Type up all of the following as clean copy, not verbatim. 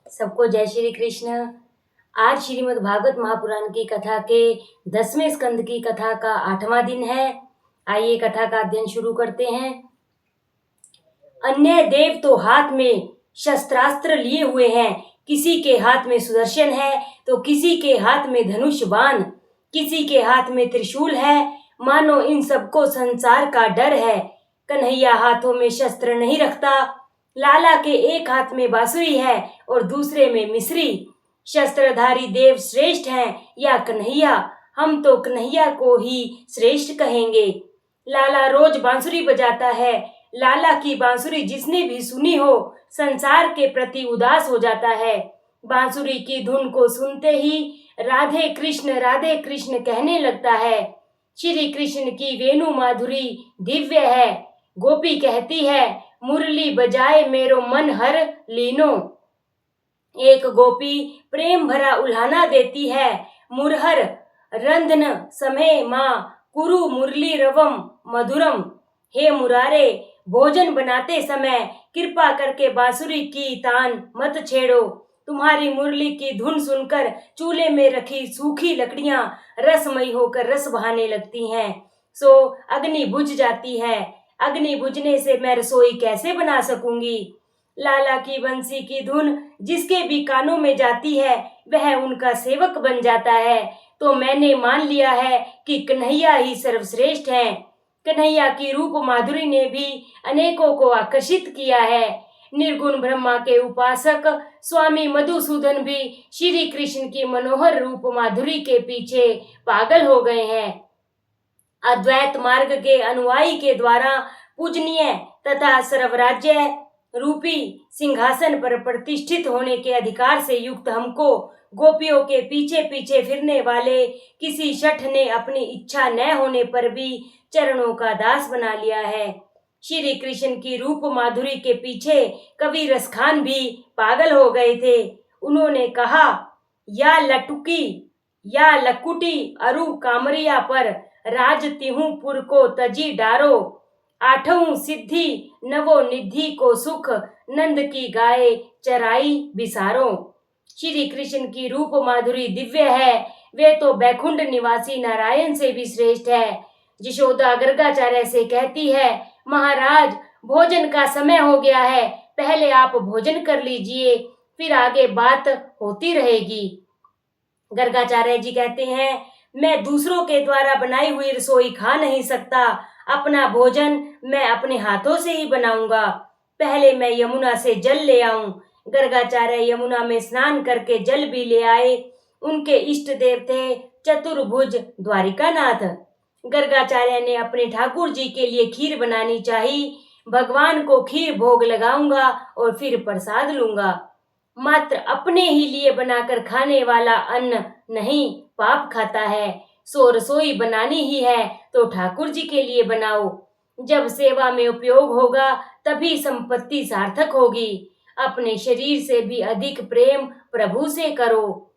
सबको जय श्री कृष्ण। आज श्रीमद् भागवत महापुराण की कथा के 10वें स्कंद की कथा का 8वां दिन है। आइए कथा का अध्ययन शुरू करते हैं। अन्य देव तो हाथ में शस्त्रास्त्र लिए हुए हैं, किसी के हाथ में सुदर्शन है तो किसी के हाथ में धनुष बाण, किसी के हाथ में त्रिशूल है। मानो इन सबको संसार का डर है। कन्हैया हाथों में शस्त्र नहीं रखता। लाला के एक हाथ में बांसुरी है और दूसरे में मिश्री। शस्त्रधारी देव श्रेष्ठ हैं या कन्हैया? हम तो कन्हैया को ही श्रेष्ठ कहेंगे। लाला रोज बांसुरी बजाता है। लाला की बांसुरी जिसने भी सुनी हो संसार के प्रति उदास हो जाता है। बांसुरी की धुन को सुनते ही राधे कृष्ण कहने लगता है। श्री कृष्ण की वेणु माधुरी दिव्य है। गोपी कहती है, मुरली बजाए मेरो मन हर लीनो। एक गोपी प्रेम भरा उल्हाना देती है, मुरहर रंधन समय माँ कुरु मुरली रवम मधुरम। हे मुरारे, भोजन बनाते समय कृपा करके बांसुरी की तान मत छेड़ो। तुम्हारी मुरली की धुन सुनकर चूल्हे में रखी सूखी लकड़ियां रसमयी होकर रस बहाने लगती हैं, सो अग्नि बुझ जाती है। अग्नि बुझने से मैं रसोई कैसे बना सकूंगी? लाला की बंसी की धुन जिसके भी कानों में जाती है वह उनका सेवक बन जाता है। तो मैंने मान लिया है कि कन्हैया ही सर्वश्रेष्ठ है। कन्हैया की रूप माधुरी ने भी अनेकों को आकर्षित किया है। निर्गुण ब्रह्मा के उपासक स्वामी मधुसूदन भी श्री कृष्ण की मनोहर रूप माधुरी के पीछे पागल हो गए हैं। अद्वैत मार्ग के अनुयायी के द्वारा पूजनीय तथा सर्वराज्य रूपी सिंहासन पर प्रतिष्ठित होने के अधिकार से युक्त हमको गोपियों के पीछे पीछे फिरने वाले किसी शठ ने अपनी इच्छा न होने पर भी चरणों का दास बना लिया है। श्री कृष्ण की रूप माधुरी के पीछे कवि रसखान भी पागल हो गए थे। उन्होंने कहा, या लटुकी या लकुटी अरु कामरिया पर राज तिहु पुर को तजी डारो। आठों सिद्धि नवो निधि को सुख नंद की गाय चराई बिसारो। श्री कृष्ण की रूप माधुरी दिव्य है। वे तो बैकुंठ निवासी नारायण से भी श्रेष्ठ है। यशोदा गर्गाचार्य से कहती है, महाराज भोजन का समय हो गया है, पहले आप भोजन कर लीजिए, फिर आगे बात होती रहेगी। गर्गाचार्य जी कहते हैं, मैं दूसरों के द्वारा बनाई हुई रसोई खा नहीं सकता। अपना भोजन मैं अपने हाथों से ही बनाऊंगा। पहले मैं यमुना से जल ले आऊं। गर्गाचार्य यमुना में स्नान करके जल भी ले आए। उनके इष्ट देव थे चतुर्भुज द्वारिकानाथ। गर्गाचार्य ने अपने ठाकुर जी के लिए खीर बनानी चाहिए। भगवान को खीर भोग लगाऊंगा और फिर प्रसाद लूंगा। मात्र अपने ही लिए बनाकर खाने वाला अन्न नहीं पाप खाता है। सो रसोई बनानी ही है तो ठाकुर जी के लिए बनाओ। जब सेवा में उपयोग होगा तभी संपत्ति सार्थक होगी। अपने शरीर से भी अधिक प्रेम प्रभु से करो।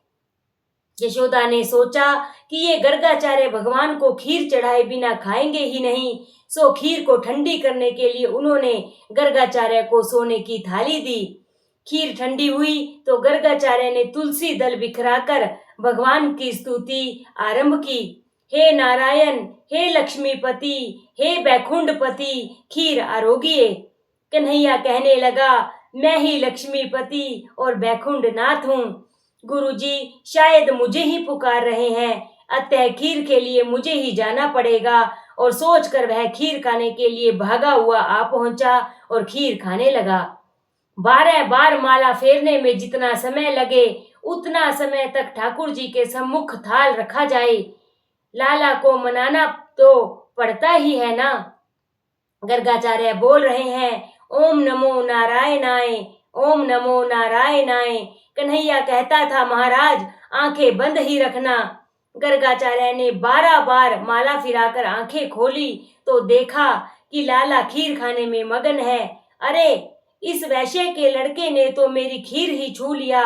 यशोदा ने सोचा कि ये गर्गाचार्य भगवान को खीर चढ़ाए बिना खाएंगे ही नहीं, सो खीर को ठंडी करने के लिए उन्होंने गर्गाचार्य को सोने की थाली दी। खीर ठंडी हुई तो गर्गाचार्य ने तुलसी दल बिखराकर भगवान की स्तुति आरंभ की। हे नारायण, हे लक्ष्मीपति, हे बैकुंठपति, खीर आरोगिए। कन्हैया कहने लगा, मैं ही लक्ष्मीपति और बैकुंठनाथ हूँ। गुरुजी शायद मुझे ही पुकार रहे हैं, अतः खीर के लिए मुझे ही जाना पड़ेगा। और सोचकर वह खीर खाने के लिए भागा हुआ आ पहुंचा और खीर खाने लगा। 12 बार माला फेरने में जितना समय लगे उतना समय तक ठाकुर जी के सम्मुख थाल रखा जाए। लाला को मनाना तो पड़ता ही है ना। गर्गाचार्य बोल रहे हैं, ओम नमो नारायणाय, ओम नमो नारायणाय। कन्हैया कहता था, महाराज आंखें बंद ही रखना। गर्गाचार्य ने 12 बार माला फिराकर आंखें खोली तो देखा कि लाला खीर खाने में मगन है। अरे, इस वैश्य के लड़के ने तो मेरी खीर ही छू लिया।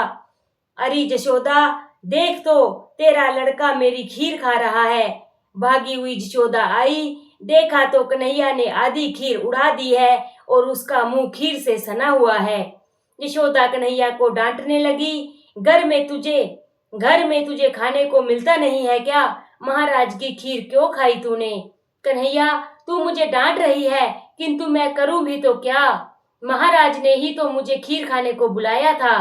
अरे यशोदा, देख तो तेरा लड़का मेरी खीर खा रहा है। भागी हुई यशोदा आई, देखा तो कन्हैया ने आधी खीर उड़ा दी है और उसका मुंह खीर से सना हुआ है। यशोदा कन्हैया को डांटने लगी, घर में तुझे खाने को मिलता नहीं है क्या? महाराज की खीर क्यों खाई तूने? कन्हैया, तू मुझे डांट रही है, किंतु मैं करूं भी तो क्या? महाराज ने ही तो मुझे खीर खाने को बुलाया था।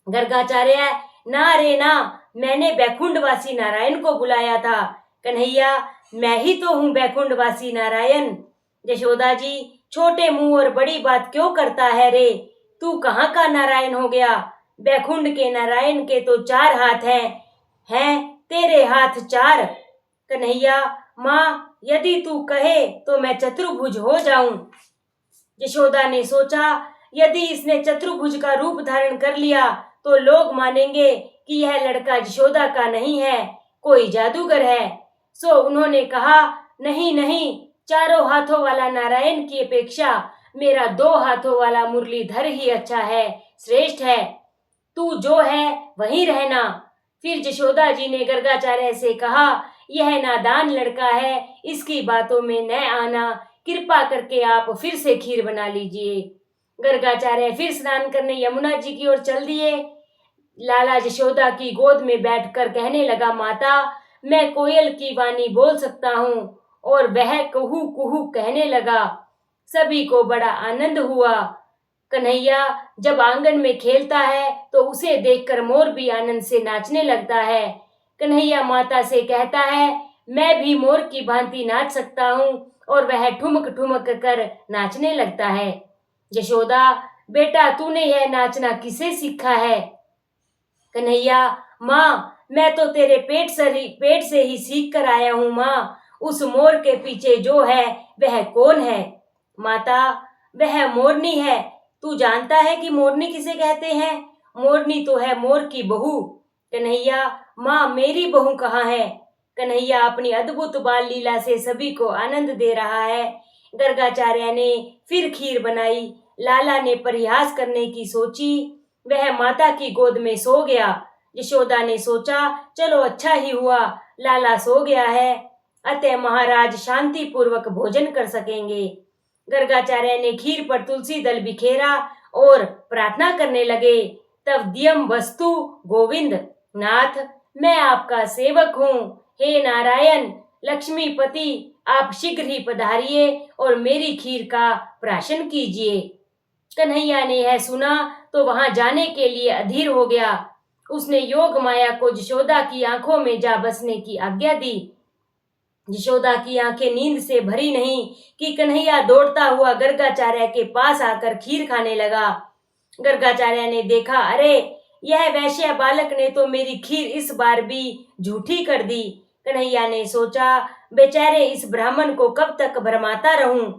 गर्गाचार्य, ना रे ना, मैंने बैकुंठवासी नारायण को बुलाया था। कन्हैया, मैं ही तो हूँ बैकुंठवासी नारायण। यशोदा जी, छोटे मुंह और बड़ी बात क्यों करता है रे? तू कहाँ का नारायण हो गया? बैकुंठ के नारायण के तो 4 हाथ हैं तेरे हाथ 4। कन्हैया, माँ, यदि तू कहे तो मैं चतुर्भुज हो जाऊं। यशोदा ने सोचा, यदि इसने चतुर्भुज का रूप धारण कर लिया तो लोग मानेंगे कि यह लड़का यशोदा का नहीं है, कोई जादूगर है। सो उन्होंने कहा, नहीं नहीं, 4 हाथों वाला नारायण की अपेक्षा मेरा 2 हाथों वाला मुरलीधर ही अच्छा है, श्रेष्ठ है। तू जो है वहीं रहना। फिर यशोदा जी ने गर्गाचार्य से कहा, यह नादान लड़का है, इसकी बातों में न आना, कृपा करके आप फिर से खीर बना लीजिए। गर्गाचार्य फिर स्नान करने यमुना जी की ओर चल दिए। लाला यशोदा की गोद में बैठकर कहने लगा, माता, मैं कोयल की वाणी बोल सकता हूँ। और वह कुहू कुहू कहने लगा। सभी को बड़ा आनंद हुआ। कन्हैया जब आंगन में खेलता है तो उसे देखकर मोर भी आनंद से नाचने लगता है। कन्हैया माता से कहता है, मैं भी मोर की भांति नाच सकता हूँ, और वह ठुमक ठुमक कर नाचने लगता है। यशोदा, बेटा, तूने यह नाचना किसे सीखा है? कन्हैया, माँ, मैं तो तेरे पेट से ही सीख कर आया हूँ माँ। उस मोर के पीछे जो है वह कौन है? माता, वह मोरनी है। तू जानता है कि मोरनी किसे कहते हैं? मोरनी तो है मोर की बहू। कन्हैया, माँ, मेरी बहू कहाँ है? कन्हैया अपनी अद्भुत बाल लीला से सभी को आनंद दे रहा है। गर्गाचार्य ने फिर खीर बनाई। लाला ने परिहास करने की सोची, वह माता की गोद में सो गया। यशोदा ने सोचा, चलो अच्छा ही हुआ, लाला सो गया है, अतः महाराज शांति पूर्वक भोजन कर सकेंगे। गर्गाचार्य ने खीर पर तुलसी दल बिखेरा और प्रार्थना करने लगे। तब दियम वस्तु गोविंद, नाथ, मैं आपका सेवक हूँ। हे नारायण, लक्ष्मीपति, आप शीघ्र ही पधारिए और मेरी खीर का प्राशन कीजिए। कन्हैया ने यह सुना तो वहां जाने के लिए अधीर हो गया। उसने योग माया को यशोदा की आंखों में जा बसने की आज्ञा दी। यशोदा की आंखें नींद से भरी नहीं कि कन्हैया दौड़ता हुआ गर्गाचार्य के पास आकर खीर खाने लगा। गर्गाचार्य ने देखा, अरे, यह वैश्य बालक ने तो मेरी खीर इस बार भी झूठी कर दी। कन्हैया ने सोचा, बेचारे इस ब्राह्मण को कब तक भरमाता रहूं।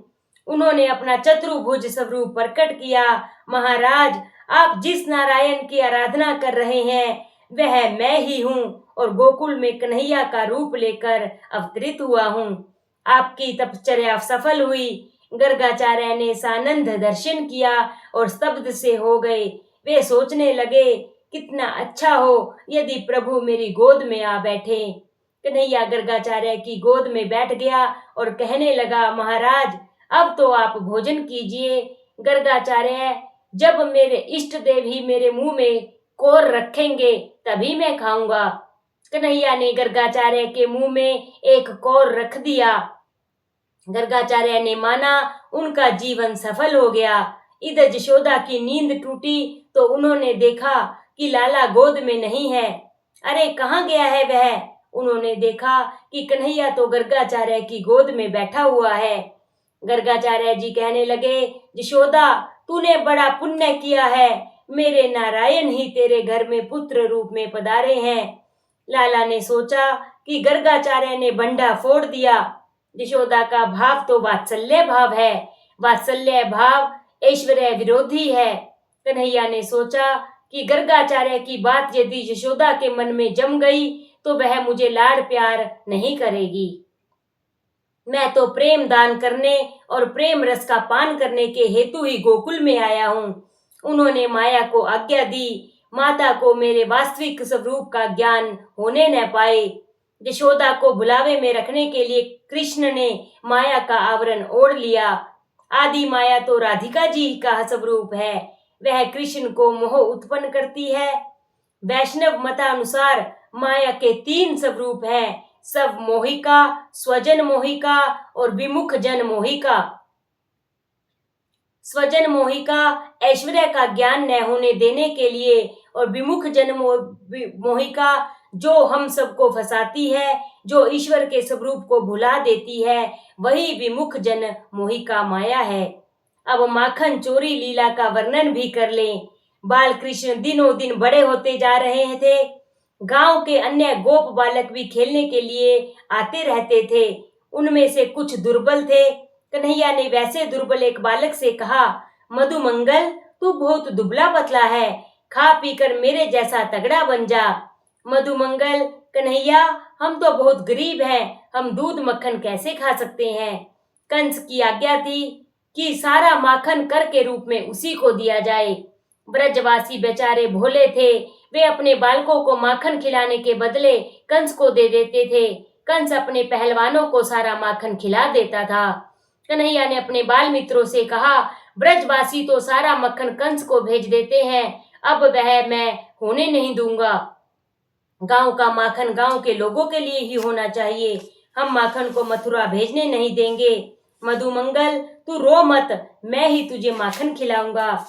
उन्होंने अपना चतुर्भुज स्वरूप प्रकट किया। महाराज, आप जिस नारायण की आराधना कर रहे हैं वह मैं ही हूँ, और गोकुल में कन्हैया का रूप लेकर अवतरित हुआ हूँ। आपकी तपश्चर्या सफल हुई। गर्गाचार्य ने सानंद दर्शन किया और स्तब्ध से हो गए। वे सोचने लगे, कितना अच्छा हो यदि प्रभु मेरी गोद में आ बैठे। कन्हैया गर्गाचार्य की गोद में बैठ गया और कहने लगा, महाराज, अब तो आप भोजन कीजिए। गर्गाचार्य, जब मेरे इष्ट देव ही मेरे मुंह में कोर रखेंगे तभी मैं खाऊंगा। कन्हैया ने गर्गाचार्य के मुंह में एक कोर रख दिया। गर्गाचार्य ने माना उनका जीवन सफल हो गया। इधर यशोदा की नींद टूटी तो उन्होंने देखा कि लाला गोद में नहीं है। अरे, कहाँ गया है वह? उन्होंने देखा कि कन्हैया तो गर्गाचार्य की गोद में बैठा हुआ है। गर्गाचार्य जी कहने लगे, यशोदा, तूने बड़ा पुण्य किया है, मेरे नारायण ही तेरे घर में पुत्र रूप में पधारे हैं। लाला ने सोचा कि गर्गाचार्य ने बंडा फोड़ दिया। यशोदा का भाव तो वात्सल्य भाव है, वात्सल्य भाव ऐश्वर्य विरोधी है। कन्हैया ने सोचा कि गर्गाचार्य की बात यदि यशोदा के मन में जम गई तो वह मुझे लाड़ प्यार नहीं करेगी। मैं तो प्रेम दान करने और प्रेम रस का पान करने के हेतु ही गोकुल में आया हूँ। उन्होंने माया को आज्ञा दी, माता को मेरे वास्तविक स्वरूप का ज्ञान होने न पाए। यशोदा को भुलावे में रखने के लिए कृष्ण ने माया का आवरण ओढ़ लिया। आदि माया तो राधिका जी का स्वरूप है। वह कृष्ण को मोह उत्पन्न करती है। वैष्णव मतानुसार माया के 3 स्वरूप हैं, सब मोहिका, स्वजन मोहिका और विमुख जन मोहिका। स्वजन मोहिका ऐश्वर्य का ज्ञान न होने देने के लिए और विमुख जन मोहिका जो हम सबको फंसाती है, जो ईश्वर के स्वरूप को भुला देती है, वही विमुख जन मोहिका माया है। अब माखन चोरी लीला का वर्णन भी कर लें। बाल कृष्ण दिनों दिन बड़े होते जा रहे थे। गांव के अन्य गोप बालक भी खेलने के लिए आते रहते थे। उनमें से कुछ दुर्बल थे। कन्हैया ने वैसे दुर्बल एक बालक से कहा, मधुमंगल, तू बहुत दुबला पतला है, खा पीकर मेरे जैसा तगड़ा बन जा। मधुमंगल, कन्हैया, हम तो बहुत गरीब हैं, हम दूध मक्खन कैसे खा सकते हैं। कंस की आज्ञा थी कि सारा माखन कर के रूप में उसी को दिया जाए। ब्रजवासी बेचारे भोले थे, वे अपने बालकों को माखन खिलाने के बदले कंस को दे देते थे। कंस अपने पहलवानों को सारा माखन खिला देता था। कन्हैया ने अपने बाल मित्रों से कहा, ब्रजवासी तो सारा मक्खन कंस को भेज देते हैं, अब वह मैं होने नहीं दूंगा। गांव का माखन गांव के लोगों के लिए ही होना चाहिए, हम माखन को मथुरा भेजने नहीं देंगे। मधुमंगल, तू रो मत, मैं ही तुझे माखन खिलाऊंगा।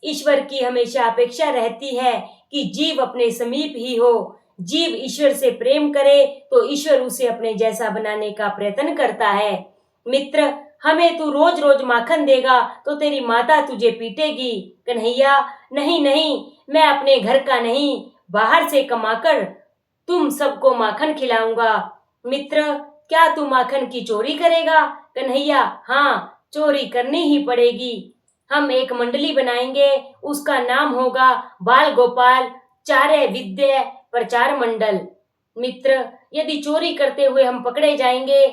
ईश्वर की हमेशा अपेक्षा रहती है कि जीव अपने समीप ही हो। जीव ईश्वर से प्रेम करे तो ईश्वर उसे अपने जैसा बनाने का प्रयत्न करता है। मित्र, हमें तू रोज रोज माखन देगा तो तेरी माता तुझे पीटेगी। कन्हैया, नहीं नहीं, मैं अपने घर का नहीं, बाहर से कमाकर तुम सबको माखन खिलाऊंगा। मित्र, क्या तू माखन की चोरी करेगा? कन्हैया, हाँ, चोरी करनी ही पड़ेगी। हम एक मंडली बनाएंगे, उसका नाम होगा बाल गोपाल चार्य विद्या प्रचार मंडल। मित्र, यदि चोरी करते हुए हम पकड़े जाएंगे,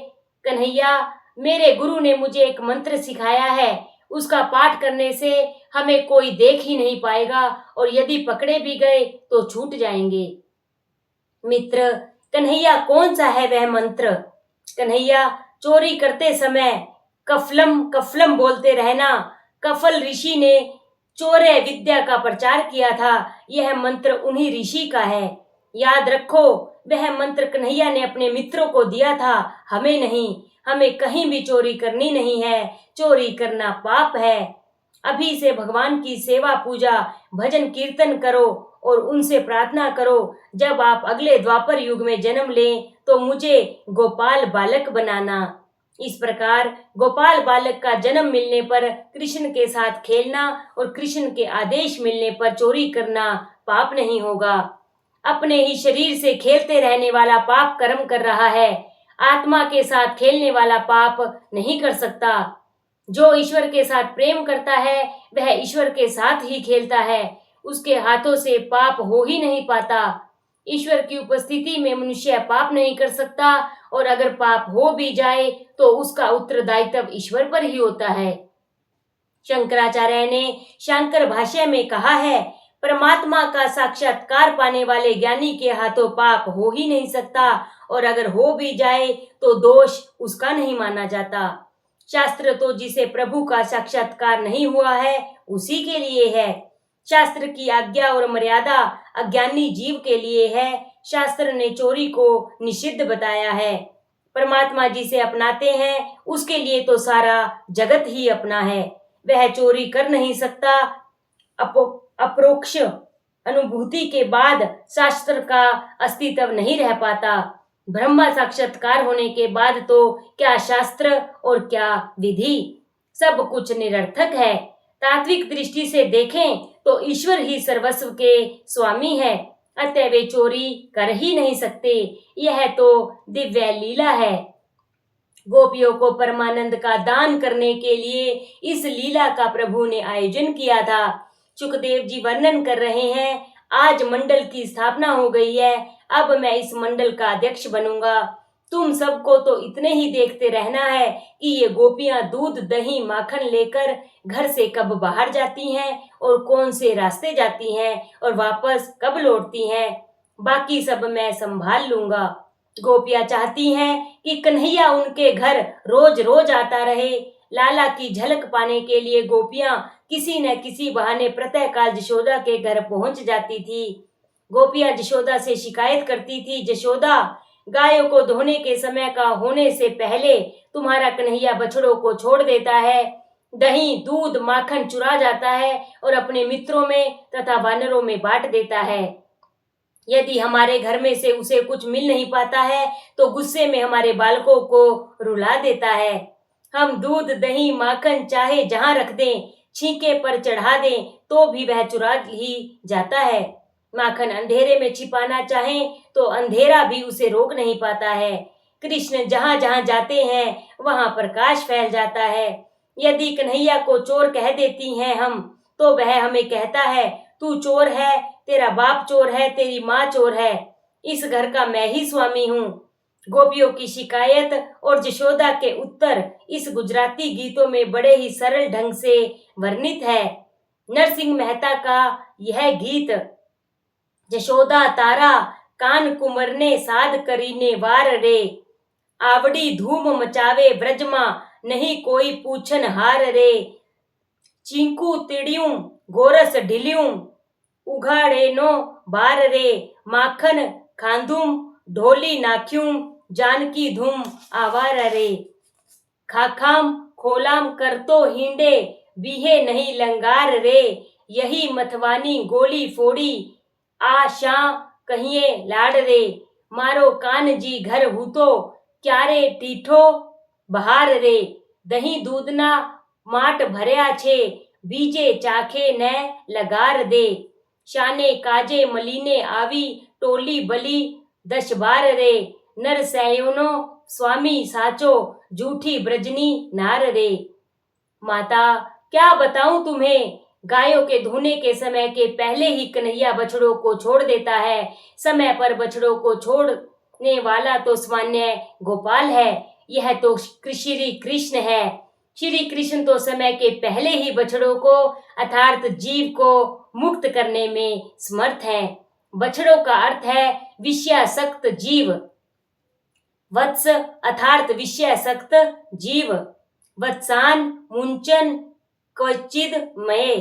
कन्हैया, मेरे गुरु ने मुझे एक मंत्र सिखाया है, उसका पाठ करने से हमें कोई देख ही नहीं पाएगा और यदि पकड़े भी गए तो छूट जाएंगे। मित्र, कन्हैया, कौन सा है वह मंत्र? कन्हैया, चोरी करते समय कफलम कफलम बोलते रहना। कफल ऋषि ने चौर्य विद्या का प्रचार किया था, यह मंत्र उन्हीं ऋषि का है। याद रखो, वह मंत्र कन्हैया ने अपने मित्रों को दिया था, हमें नहीं। हमें कहीं भी चोरी करनी नहीं है, चोरी करना पाप है। अभी से भगवान की सेवा पूजा भजन कीर्तन करो और उनसे प्रार्थना करो, जब आप अगले द्वापर युग में जन्म लें तो मुझे गोपाल बालक बनाना। इस प्रकार गोपाल बालक का जन्म मिलने पर कृष्ण के साथ खेलना और कृष्ण के आदेश मिलने पर चोरी करना पाप नहीं होगा। अपने ही शरीर से खेलते रहने वाला पाप कर्म कर रहा है, आत्मा के साथ खेलने वाला पाप नहीं कर सकता। जो ईश्वर के साथ प्रेम करता है वह ईश्वर के साथ ही खेलता है, उसके हाथों से पाप हो ही नहीं पाता। ईश्वर की उपस्थिति में मनुष्य पाप नहीं कर सकता और अगर पाप हो भी जाए तो उसका उत्तरदायित्व ईश्वर पर ही होता है। शंकराचार्य ने शांकर भाष्य में कहा है, परमात्मा का साक्षात्कार पाने वाले ज्ञानी के हाथों पाप हो ही नहीं सकता और अगर हो भी जाए तो दोष उसका नहीं माना जाता। शास्त्र तो जिसे प्रभु का साक्षात्कार नहीं हुआ है उसी के लिए है। शास्त्र की आज्ञा और मर्यादा अज्ञानी जीव के लिए है। शास्त्र ने चोरी को निषिद्ध बताया है। परमात्मा जिसे अपनाते हैं उसके लिए तो सारा जगत ही अपना है, वह चोरी कर नहीं सकता। अपरोक्ष अनुभूति के बाद शास्त्र का अस्तित्व नहीं रह पाता। ब्रह्म साक्षात्कार होने के बाद तो क्या शास्त्र और क्या विधि, सब कुछ निरर्थक है। तात्विक दृष्टि से देखें तो ईश्वर ही सर्वस्व के स्वामी है, अतः वे चोरी कर ही नहीं सकते। यह तो दिव्य लीला है। गोपियों को परमानंद का दान करने के लिए इस लीला का प्रभु ने आयोजन किया था। सुखदेव जी वर्णन कर रहे हैं, आज मंडल की स्थापना हो गई है, अब मैं इस मंडल का अध्यक्ष बनूंगा। तुम सबको तो इतने ही देखते रहना है कि ये गोपियां दूध दही माखन लेकर घर से कब बाहर जाती हैं और कौन से रास्ते जाती हैं और वापस कब लौटती हैं, बाकी सब मैं संभाल लूंगा। गोपियां चाहती हैं कि कन्हैया उनके घर रोज रोज आता रहे। लाला की झलक पाने के लिए गोपियां किसी न किसी बहाने प्रातःकाल यशोदा के घर पहुंच जाती थी। गोपियां यशोदा से शिकायत करती थी, यशोदा, गायों को धोने के समय का होने से पहले तुम्हारा कन्हैया बछड़ों को छोड़ देता है, दही, दूध, माखन चुरा जाता है और अपने मित्रों में तथा वानरों में बांट देता है। यदि हमारे घर में से उसे कुछ मिल नहीं पाता है तो गुस्से में हमारे बालकों को रुला देता है। हम दूध, दही, माखन चाहे जहां रख दें, छींके पर चढ़ा दें तो भी वह चुरा ही जाता है। माखन अंधेरे में छिपाना चाहें तो अंधेरा भी उसे रोक नहीं पाता है। कृष्ण जहां जहां जाते हैं वहां प्रकाश फैल जाता है। यदि कन्हैया को चोर कह देती हैं हम, तो वह हमें कहता है, तू चोर है, तेरा बाप चोर है, तेरी माँ चोर है, इस घर का मैं ही स्वामी हूँ। गोपियों की शिकायत और यशोदा के उत्तर इस गुजराती गीतों में बड़े ही सरल ढंग से वर्णित है। नरसिंह मेहता का यह गीत, यशोदा तारा कान कुमरने साध करीने वार रे, आवड़ी धूम मचावे ब्रजमा नहीं कोई पूछन हार रे, चींकू तिड़ियों गोरस ढिलियों उघाड़े नो बार रे, माखन खांदुम ढोली नाख्यूं जानकी धूम आवार रे, खाखाम खोलाम करतो हिंडे बीहे नहीं लंगार रे, यही मथवानी गोली फोड़ी आशा कहिए लाड रे, मारो कान जी घर हूतो क्यारे टीठो बहार रे, दही दूधना माट भर्या छे बीजे चाखे न लगार दे, शाने काजे मलीने आवी टोली बली 10 बार रे, नर सैयोनो स्वामी साचो झूठी ब्रजनी नार रे। माता, क्या बताऊं तुम्हें, गायों के धोने के समय के पहले ही कन्हैया बछड़ों को छोड़ देता है। समय पर बछड़ों को छोड़ने वाला तो सामान्य गोपाल है, यह तो श्री कृष्ण है। श्री कृष्ण तो समय के पहले ही बछड़ों को अर्थात जीव को मुक्त करने में समर्थ है। बछड़ों का अर्थ है विषयासक्त जीव, वत्स अर्थात विषयासक्त जीव, वत्सान मुंचन क्वचिद मये।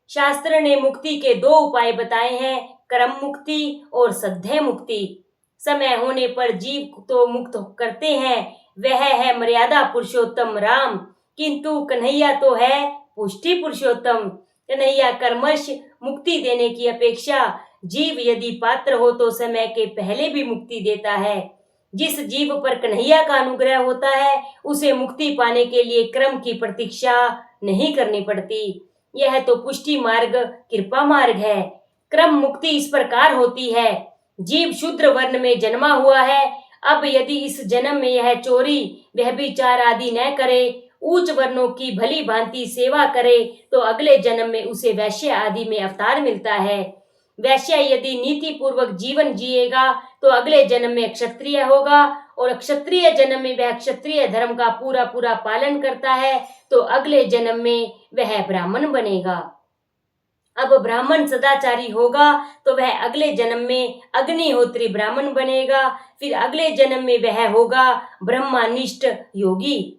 शास्त्र ने मुक्ति के 2 उपाय बताए हैं, कर्म मुक्ति और सद्धे मुक्ति। समय होने पर जीव तो मुक्त करते हैं, वह है मर्यादा पुरुषोत्तम राम, किंतु कन्हैया तो है पुष्टि पुरुषोत्तम। कन्हैया कर्मश मुक्ति देने की अपेक्षा जीव यदि पात्र हो तो समय के पहले भी मुक्ति देता है। जिस जीव पर कन्हैया का अनुग्रह होता है उसे मुक्ति पाने के लिए क्रम की प्रतीक्षा नहीं करनी पड़ती। यह तो पुष्टि मार्ग, कृपा मार्ग है। क्रम मुक्ति इस प्रकार होती है, जीव शूद्र वर्ण में जन्मा हुआ है, अब यदि इस जन्म में यह चोरी, व्यभिचार आदि न करे, उच्च वर्णों की भली भांति सेवा करे तो अगले जन्म में उसे वैश्य आदि में अवतार मिलता है। वैश्य यदि नीति पूर्वक जीवन जिएगा तो अगले जन्म में क्षत्रिय होगा और क्षत्रिय जन्म में वह क्षत्रिय धर्म का पूरा पूरा पालन करता है तो अगले जन्म में वह ब्राह्मण बनेगा। अब ब्राह्मण सदाचारी होगा तो वह अगले जन्म में अग्निहोत्री ब्राह्मण बनेगा, फिर अगले जन्म में वह होगा ब्रह्मनिष्ठ योगी।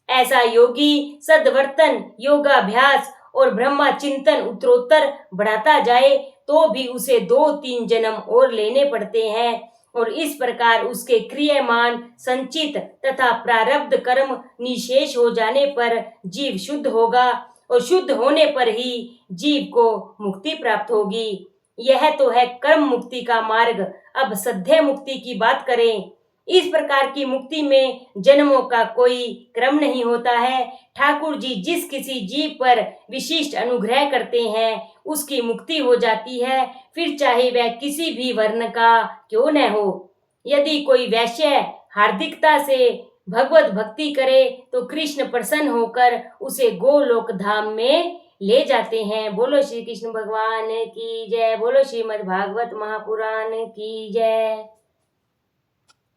ऐसा योगी सद्वर्तन, योगाभ्यास और ब्रह्मा चिंतन उत्तरोत्तर बढ़ाता जाए तो भी उसे 2-3 जन्म और लेने पड़ते हैं और इस प्रकार उसके क्रियमान, संचित तथा प्रारब्ध कर्म निशेष हो जाने पर जीव शुद्ध होगा और शुद्ध होने पर ही जीव को मुक्ति प्राप्त होगी। यह तो है कर्म मुक्ति का मार्ग। अब सद्धे मुक्ति की बात करें। इस प्रकार की मुक्ति में जन्मों का कोई क्रम नहीं होता है। ठाकुर जी जिस किसी जीव पर विशिष्ट अनुग्रह करते हैं उसकी मुक्ति हो जाती है, फिर चाहे वह किसी भी वर्ण का क्यों न हो। यदि कोई वैश्य हार्दिकता से भगवत भक्ति करे तो कृष्ण प्रसन्न होकर उसे गोलोक धाम में ले जाते हैं। बोलो श्री कृष्ण भगवान की जय, बोलो श्रीमद् भागवत महापुराण की जय।